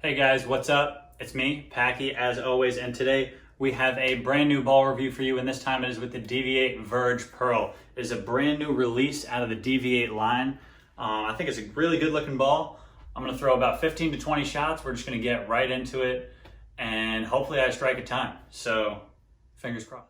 Hey guys, what's up? It's me, Packy, as always, and today we have a brand new ball review for you, and this time it is with the DV8 Verge Pearl. It is a brand new release out of the DV8 line. I think it's a really good looking ball. I'm going to throw about 15 to 20 shots. We're just going to get right into it, and hopefully I strike a time. So, fingers crossed.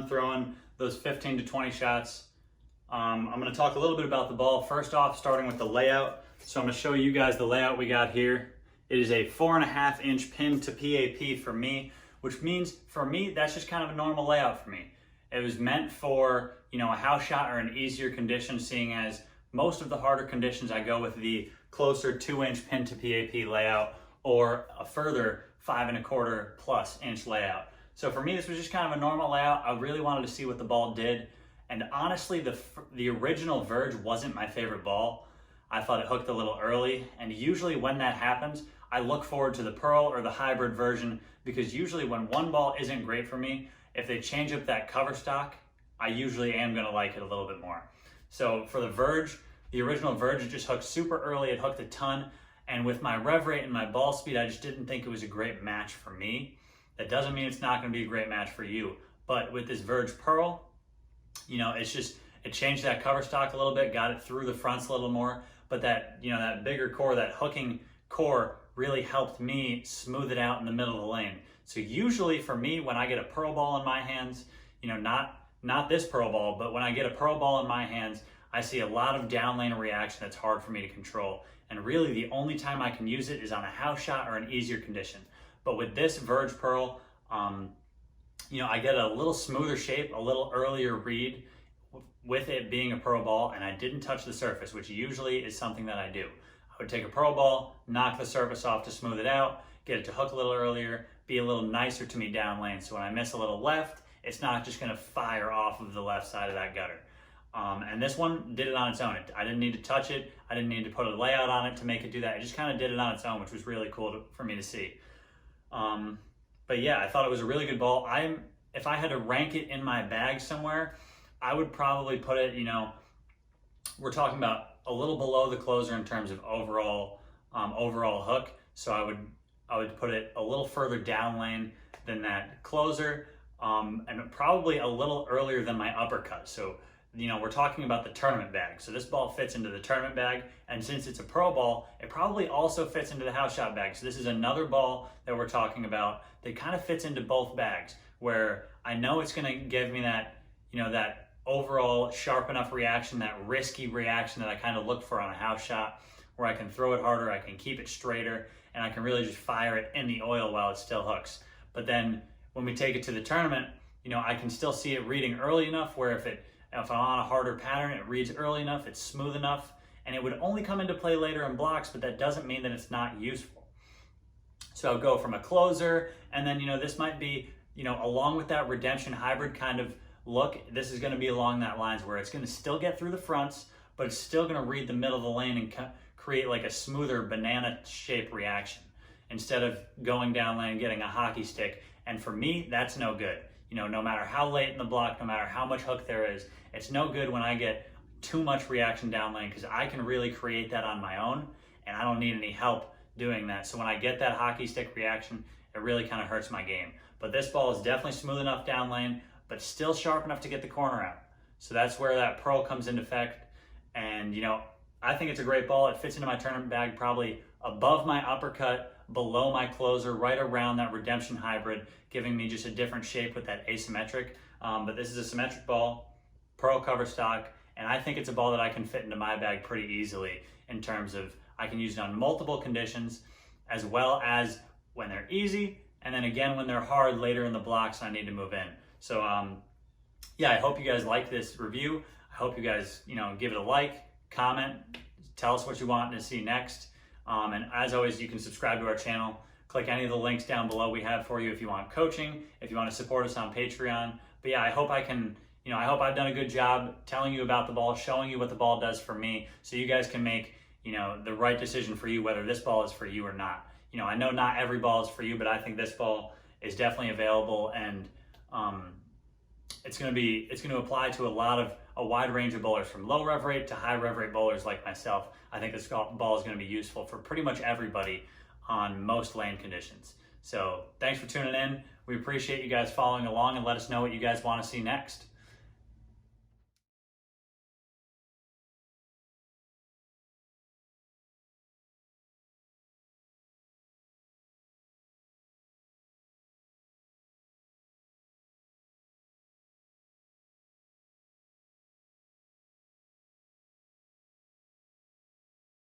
fun throwing those 15 to 20 shots. I'm going to talk a little bit about the ball. First off, starting with the layout. So I'm going to show you guys the layout we got here. It is a 4.5 inch pin to PAP for me, which means for me, that's just kind of a normal layout for me. It was meant for, a house shot or an easier condition, seeing as most of the harder conditions I go with the closer 2 inch pin to PAP layout or a further 5.25 plus inch layout. So for me, this was just kind of a normal layout. I really wanted to see what the ball did. And honestly, the original Verge wasn't my favorite ball. I thought it hooked a little early. And usually when that happens, I look forward to the Pearl or the hybrid version, because usually when one ball isn't great for me, if they change up that cover stock, I usually am gonna like it a little bit more. So for the Verge, the original Verge, it just hooked super early. It hooked a ton. And with my rev rate and my ball speed, I just didn't think it was a great match for me. That doesn't mean it's not gonna be a great match for you. But with this Verge Pearl, it changed that cover stock a little bit, got it through the fronts a little more, but that bigger core, that hooking core really helped me smooth it out in the middle of the lane. So usually for me, when I get a Pearl ball in my hands, not this Pearl ball, but when I get a Pearl ball in my hands, I see a lot of down lane reaction that's hard for me to control. And really the only time I can use it is on a house shot or an easier condition. But with this Verge Pearl, I get a little smoother shape, a little earlier read with it being a Pearl ball, and I didn't touch the surface, which usually is something that I do. I would take a Pearl ball, knock the surface off to smooth it out, get it to hook a little earlier, be a little nicer to me down lane. So when I miss a little left, it's not just gonna fire off of the left side of that gutter. And this one did it on its own. I didn't need to touch it. I didn't need to put a layout on it to make it do that. It just kind of did it on its own, which was really cool for me to see. But yeah, I thought it was a really good ball. If I had to rank it in my bag somewhere, I would probably put it, we're talking about a little below the closer in terms of overall hook. So I would put it a little further down lane than that closer, and probably a little earlier than my uppercut. So, we're talking about the tournament bag. So this ball fits into the tournament bag, and since it's a Pro ball, it probably also fits into the house shot bag. So this is another ball that we're talking about that kind of fits into both bags, where I know it's gonna give me that, that overall sharp enough reaction, that risky reaction that I kind of look for on a house shot, where I can throw it harder, I can keep it straighter, and I can really just fire it in the oil while it still hooks. But then when we take it to the tournament, I can still see it reading early enough where if I'm on a harder pattern, it reads early enough, it's smooth enough, and it would only come into play later in blocks, but that doesn't mean that it's not useful. So I'll go from a closer, and then, this might be, along with that redemption hybrid kind of look, this is gonna be along that lines where it's gonna still get through the fronts, but it's still gonna read the middle of the lane and create like a smoother banana shape reaction instead of going down lane and getting a hockey stick. And for me, that's no good. No matter how late in the block, no matter how much hook there is, it's no good when I get too much reaction down lane, because I can really create that on my own and I don't need any help doing that. So when I get that hockey stick reaction, it really kind of hurts my game. But this ball is definitely smooth enough down lane, but still sharp enough to get the corner out. So that's where that Pearl comes into effect. And I think it's a great ball. It fits into my tournament bag probably above my uppercut, below my closer, right around that redemption hybrid, giving me just a different shape with that asymmetric. But this is a symmetric ball, Pearl cover stock, and I think it's a ball that I can fit into my bag pretty easily in terms of I can use it on multiple conditions, as well as when they're easy, and then again when they're hard later in the blocks and I need to move in. So yeah, I hope you guys like this review. I hope you guys, give it a like, comment, tell us what you want to see next. And as always, you can subscribe to our channel. Click any of the links down below we have for you if you want coaching, if you want to support us on Patreon. But yeah, I hope I can, I hope I've done a good job telling you about the ball, showing you what the ball does for me, so you guys can make, the right decision for you, whether this ball is for you or not. I know not every ball is for you, but I think this ball is definitely available, and it's going to apply to a wide range of bowlers, from low rev rate to high rev rate bowlers like myself. I think this ball is going to be useful for pretty much everybody on most lane conditions. So thanks for tuning in. We appreciate you guys following along, and let us know what you guys want to see next.